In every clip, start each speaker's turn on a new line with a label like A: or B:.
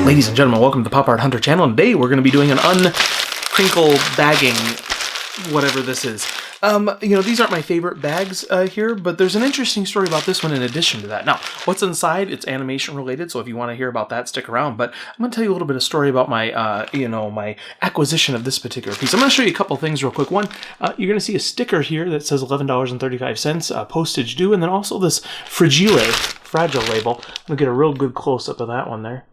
A: Ladies and gentlemen, welcome to the Pop Art Hunter channel, and today we're going to be doing an uncrinkle bagging, whatever this is. These aren't my favorite bags here, but there's an interesting story about this one in addition to that. Now, what's inside, it's animation related, so if you want to hear about that, stick around, but I'm going to tell you a little bit of story about my, my acquisition of this particular piece. I'm going to show you a couple things real quick. One, you're going to see a sticker here that says $11.35, postage due, and then also this fragile label. I'm going to get a real good close-up of that one there.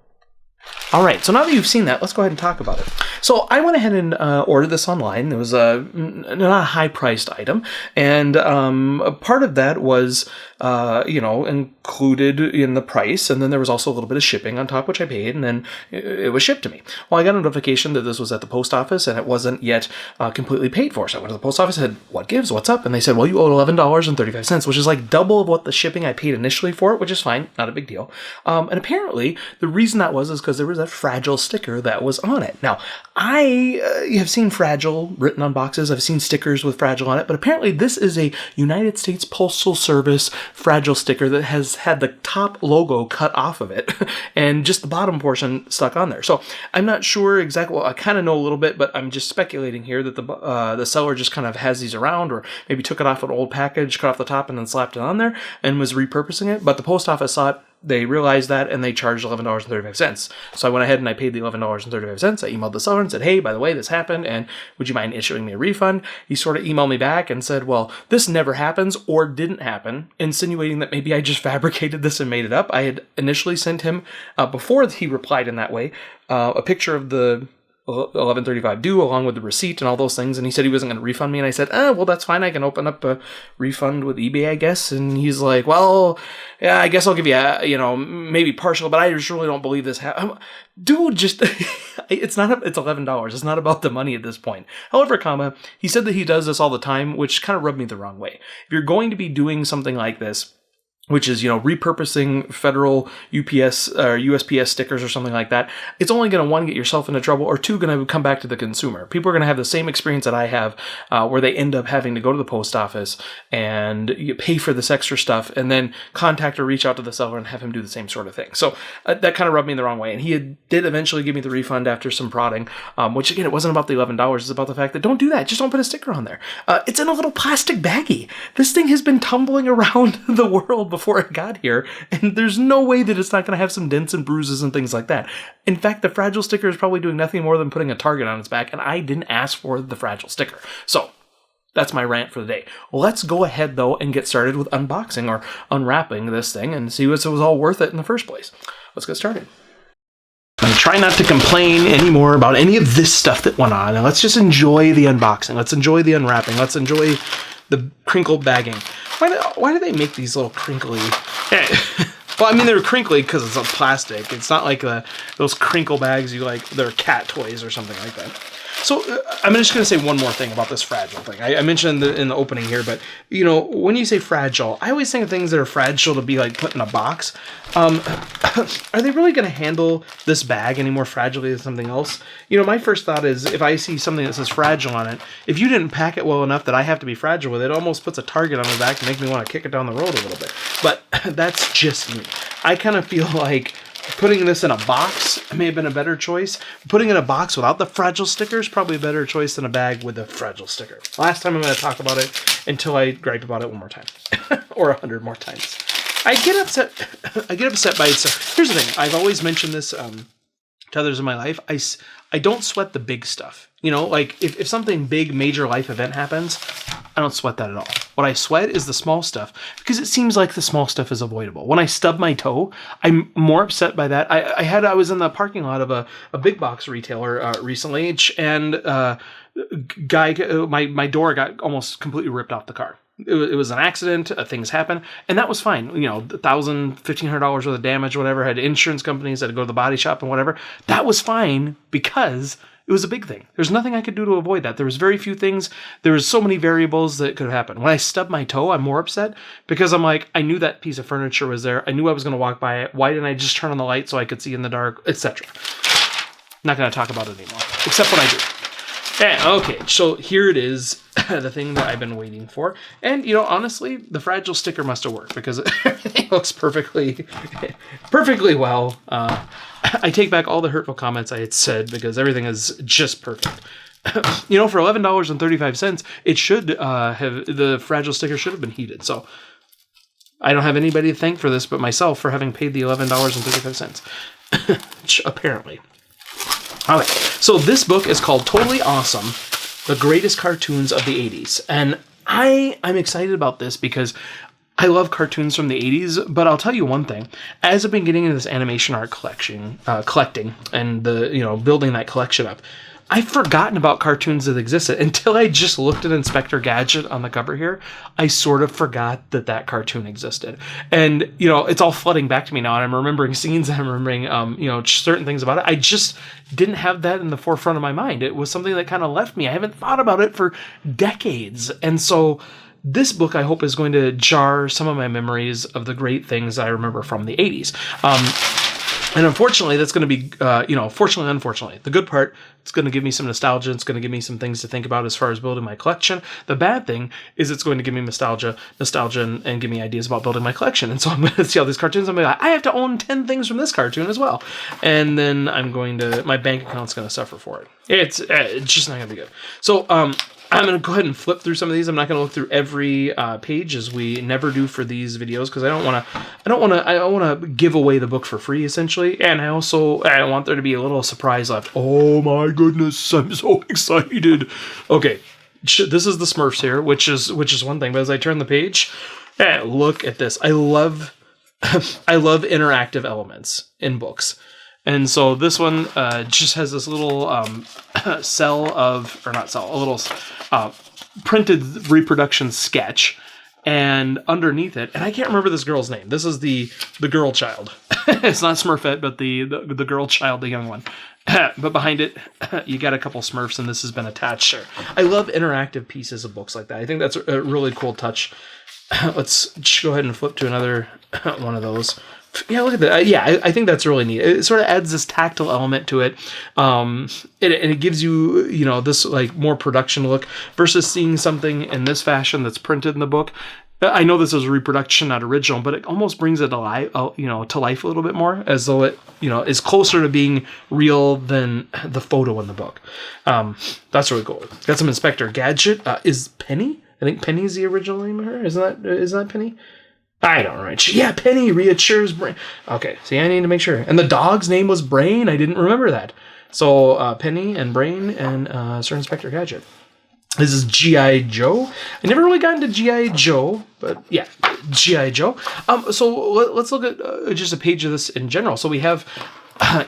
A: All right, so now that you've seen that, let's go ahead and talk about it. So I went ahead and ordered this online. It was not a high-priced item, and part of that was, included in the price, and then there was also a little bit of shipping on top, which I paid, and then it was shipped to me. Well, I got a notification that this was at the post office, and it wasn't yet completely paid for. So I went to the post office and said, what gives? What's up? And they said, well, you owe $11.35, which is like double of what the shipping I paid initially for it, which is fine, not a big deal. And apparently, the reason that was is because there was that fragile sticker that was on it. Now, I have seen fragile written on boxes. I've seen stickers with fragile on it, but apparently this is a United States Postal Service fragile sticker that has had the top logo cut off of it and just the bottom portion stuck on there. So I'm not sure exactly. Well, I kind of know a little bit, but I'm just speculating here that the seller just kind of has these around, or maybe took it off an old package, cut off the top, and then slapped it on there and was repurposing it. But the post office saw it. They realized that, and they charged $11.35. So I went ahead and I paid the $11.35. I emailed the seller and said, hey, by the way, this happened, and would you mind issuing me a refund? He sort of emailed me back and said, well, this never happens or didn't happen, insinuating that maybe I just fabricated this and made it up. I had initially sent him, before he replied in that way, a picture of the $11.35 due along with the receipt and all those things, and he said he wasn't going to refund me, and I said, well, that's fine, I can open up a refund with eBay, I guess. And he's like, well, yeah, I guess I'll give you maybe partial, but I just really don't believe this dude, just it's $11. It's not about the money at this point. However, he said that he does this all the time, which kind of rubbed me the wrong way. If you're going to be doing something like this, which is, repurposing federal UPS or USPS stickers or something like that, it's only going to, one, get yourself into trouble, or two, going to come back to the consumer. People are going to have the same experience that I have, where they end up having to go to the post office and you pay for this extra stuff and then contact or reach out to the seller and have him do the same sort of thing. So that kind of rubbed me the wrong way. And he did eventually give me the refund after some prodding, which, again, it wasn't about the $11. It's about the fact that don't do that. Just don't put a sticker on there. It's in a little plastic baggie. This thing has been tumbling around the world before it got here, and there's no way that it's not going to have some dents and bruises and things like that. In fact, the fragile sticker is probably doing nothing more than putting a target on its back, and I didn't ask for the fragile sticker. So that's my rant for the day. Let's go ahead, though, and get started with unboxing or unwrapping this thing and see if it was all worth it in the first place. Let's get started. I'm trying not to complain anymore about any of this stuff that went on, and let's just enjoy the unboxing. Let's enjoy the unwrapping. Let's enjoy the crinkled bagging. Why do they make these little crinkly? Well, I mean, they're crinkly because it's a plastic. It's not like those crinkle bags they're cat toys or something like that. So I'm just going to say one more thing about this fragile thing. I mentioned in the opening here, but, when you say fragile, I always think of things that are fragile to be put in a box. Are they really going to handle this bag any more fragilely than something else? My first thought is if I see something that says fragile on it, if you didn't pack it well enough that I have to be fragile with it, it almost puts a target on the back to make me want to kick it down the road a little bit. But that's just me. I kind of feel like putting this in a box may have been a better choice. Putting it in a box without the fragile sticker is probably a better choice than a bag with a fragile sticker. Last time I'm going to talk about it until I gripe about it one more time. Or 100 more times. I get upset by it. So here's the thing. I've always mentioned this to others in my life. I don't sweat the big stuff. If something big, major life event happens, I don't sweat that at all. What I sweat is the small stuff, because it seems like the small stuff is avoidable. When I stub my toe, I'm more upset by that. I was in the parking lot of a big box retailer recently, and my door got almost completely ripped off the car. It was an accident. Things happen, and that was fine. $1,000, $1,500 worth of damage, whatever. Had insurance companies, had to go to the body shop and whatever. That was fine because it was a big thing. There's nothing I could do to avoid that. There was very few things. There was so many variables that could happen. When I stubbed my toe, I'm more upset because I'm like, I knew that piece of furniture was there. I knew I was going to walk by it. Why didn't I just turn on the light so I could see in the dark, etc. Not going to talk about it anymore, except when I do. Okay, so here it is, the thing that I've been waiting for. And, you know, honestly, the fragile sticker must have worked because everything looks perfectly well. I take back all the hurtful comments I had said because everything is just perfect. You know, for $11.35, it should the fragile sticker should have been heated. So I don't have anybody to thank for this but myself for having paid the $11.35. Apparently. All right, so this book is called Totally Awesome, The Greatest Cartoons of the 80s. And I'm excited about this because I love cartoons from the 80s, but I'll tell you one thing. As I've been getting into this animation art collecting and building that collection up, I've forgotten about cartoons that existed until I just looked at Inspector Gadget on the cover here. I sort of forgot that cartoon existed. And, you know, it's all flooding back to me now, and I'm remembering scenes, and I'm remembering, certain things about it. I just didn't have that in the forefront of my mind. It was something that kind of left me. I haven't thought about it for decades. And so this book, I hope, is going to jar some of my memories of the great things I remember from the 80s. And unfortunately, that's going to be, fortunately, unfortunately. The good part, it's going to give me some nostalgia. It's going to give me some things to think about as far as building my collection. The bad thing is it's going to give me nostalgia and give me ideas about building my collection. And so I'm going to see all these cartoons. I'm going to be like, I have to own 10 things from this cartoon as well. And then my bank account's going to suffer for it. It's just not going to be good. So, I'm going to go ahead and flip through some of these. I'm not going to look through every page as we never do for these videos because I don't want to give away the book for free essentially. And I want there to be a little surprise left. Oh my goodness, I'm so excited. Okay, this is the Smurfs here, which is one thing. But as I turn the page, look at this. I love interactive elements in books. And so this one just has this little printed reproduction sketch, and underneath it, and I can't remember this girl's name. This is the girl child. It's not Smurfette, but the girl child, the young one. But behind it, you got a couple Smurfs, and this has been attached there. I love interactive pieces of books like that. I think that's a really cool touch. Let's just go ahead and flip to another one of those. Yeah, look at that. I think that's really neat. It sort of adds this tactile element to it. And it gives you, this like more production look versus seeing something in this fashion that's printed in the book. I know this is a reproduction, not original, but it almost brings it to life a little bit more, as though it, is closer to being real than the photo in the book. That's really cool. Got some Inspector Gadget. Is Penny? I think Penny's the original name of her. Isn't that Penny? I don't know. Yeah, Penny reassures Brain. Okay, see, I need to make sure. And the dog's name was Brain. I didn't remember that. So Penny and Brain and Sir Inspector Gadget. This is G.I. Joe. I never really got into G.I. Joe, but yeah, G.I. Joe. So let's look at just a page of this in general. So we have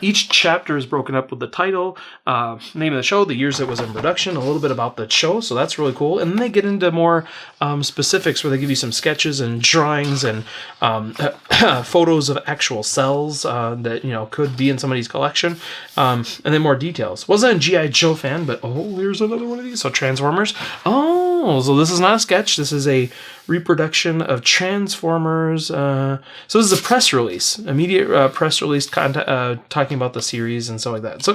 A: each chapter is broken up with the title, name of the show, the years it was in production, a little bit about the show, so that's really cool. And then they get into more specifics where they give you some sketches and drawings and photos of actual cells that could be in somebody's collection, and then more details. Wasn't a G.I. Joe fan, but here's another one of these. So Transformers. So this is not a sketch. This is a reproduction of Transformers. So this is a press release, immediate press release talking about the series and stuff like that. So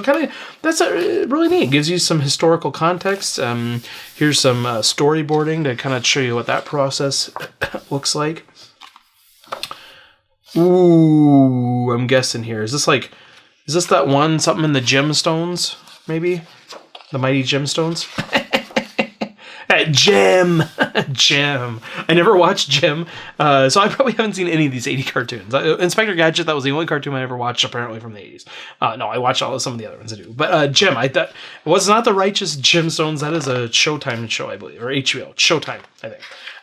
A: that's really neat. It gives you some historical context. Here's some storyboarding to kind of show you what that process looks like. Ooh, I'm guessing here. Is this that one, something in the gemstones, maybe? The mighty gemstones? Gem. I never watched Gem, so I probably haven't seen any of these 80 cartoons. Inspector Gadget, that was the only cartoon I ever watched, apparently, from the 80s. No, I watched some of the other ones I do. But Gem, I thought, it was not the Righteous Gemstones. That is a Showtime show, I believe, or HBO. Showtime, I think.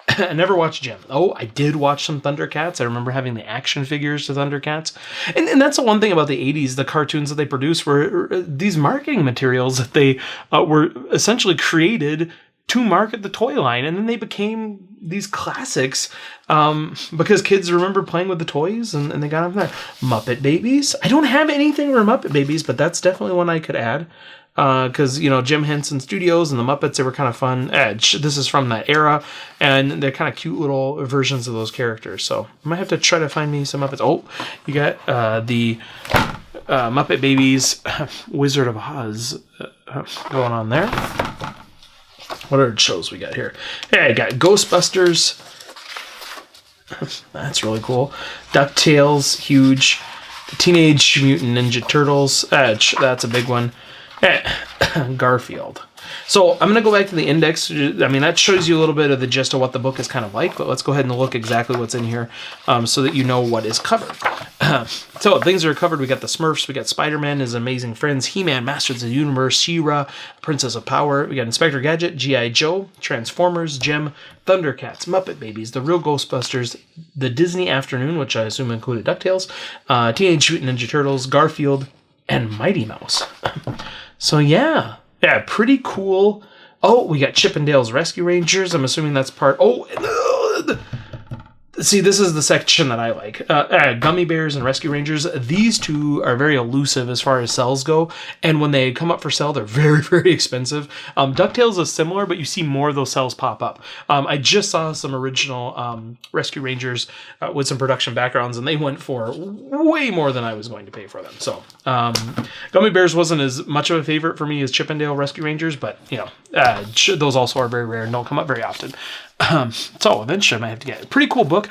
A: I never watched Gem. I did watch some Thundercats. I remember having the action figures to Thundercats. And that's the one thing about the 80s, the cartoons that they produced were these marketing materials that they were essentially created to market the toy line, and then they became these classics because kids remember playing with the toys, and they got them there. Muppet Babies. I don't have anything for Muppet Babies, but that's definitely one I could add because Jim Henson Studios and the Muppets, they were kind of fun. This is from that era, and they're kind of cute little versions of those characters. So I might have to try to find me some Muppets. You got the Muppet Babies Wizard of Oz going on there. What other shows we got here? Yeah, I got Ghostbusters. That's really cool. DuckTales, huge. Teenage Mutant Ninja Turtles. That's a big one. Garfield. So I'm going to go back to the index. I mean, that shows you a little bit of the gist of what the book is kind of like, but let's go ahead and look exactly what's in here so that you know what is covered. So things that are covered, we got the Smurfs, we got Spider-Man, His Amazing Friends, He-Man, Masters of the Universe, She-Ra, Princess of Power, we got Inspector Gadget, G.I. Joe, Transformers, Jem, Thundercats, Muppet Babies, The Real Ghostbusters, The Disney Afternoon, which I assume included DuckTales, Teenage Mutant Ninja Turtles, Garfield, and Mighty Mouse. So yeah, pretty cool. Oh, we got Chip and Dale's Rescue Rangers. I'm assuming that's part... See, this is the section that I like. Gummy Bears and Rescue Rangers. These two are very elusive as far as cells go. And when they come up for sale, they're very, very expensive. DuckTales is similar, but you see more of those cells pop up. I just saw some original Rescue Rangers with some production backgrounds, and they went for way more than I was going to pay for them. So, Gummy Bears wasn't as much of a favorite for me as Chip and Dale Rescue Rangers, but, you know, those also are very rare and don't come up very often. So eventually I might have to get a pretty cool book,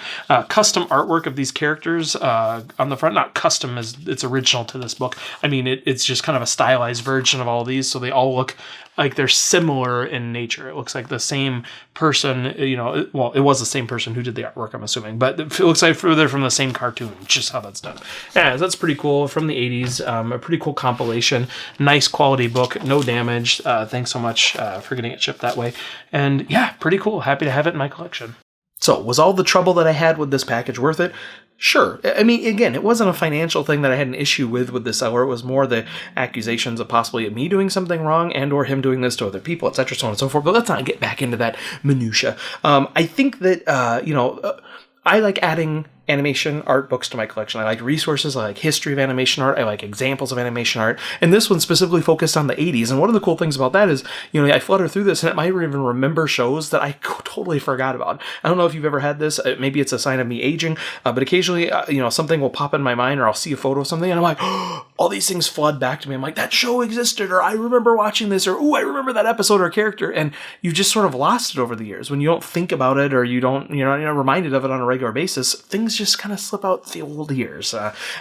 A: custom artwork of these characters on the front. Not custom as it's original to this book. I mean, it's just kind of a stylized version of all of these, so they all look like they're similar in nature. It looks like the same person, you know, well, it was the same person who did the artwork, I'm assuming, but it looks like they're from the same cartoon, just how that's done. Yeah, that's pretty cool. From the 80s, a pretty cool compilation. Nice quality book, no damage. Thanks so much for getting it shipped that way. And yeah, pretty cool. Happy to have it in my collection. So, was all the trouble that I had with this package worth it? Sure. I mean, again, it wasn't a financial thing that I had an issue with the seller. It was more the accusations of possibly me doing something wrong and or him doing this to other people, etc., so on and so forth. But let's not get back into that minutia. I think that, I like adding animation art books to my collection. I like resources, I like history of animation art, I like examples of animation art, and this one specifically focused on the 80s. And one of the cool things about that is, you know, I flutter through this and it might even remember shows that I totally forgot about. I don't know if you've ever had this, maybe it's a sign of me aging, but occasionally, something will pop in my mind or I'll see a photo of something and I'm like, oh, all these things flood back to me. I'm like, that show existed, or I remember watching this, or ooh, I remember that episode or character, and you've just sort of lost it over the years. When you don't think about it or you're not reminded of it on a regular basis, things just kind of slip out the old years.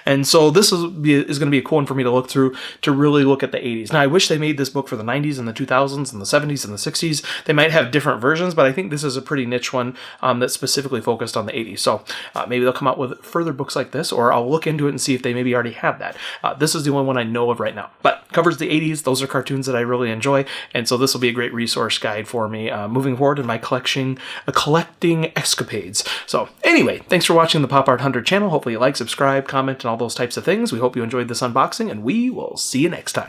A: And so this is going to be a cool one for me to look through to really look at the 80s. Now, I wish they made this book for the 90s and the 2000s and the 70s and the 60s. They might have different versions, but I think this is a pretty niche one that's specifically focused on the 80s. So maybe they'll come out with further books like this, or I'll look into it and see if they maybe already have that. This is the only one I know of right now, but covers the 80s. Those are cartoons that I really enjoy, and so this will be a great resource guide for me moving forward in my collecting escapades. So anyway, thanks for watching the Pop Art 100 channel. Hopefully you like, subscribe, comment, and all those types of things. We hope you enjoyed this unboxing, and we will see you next time.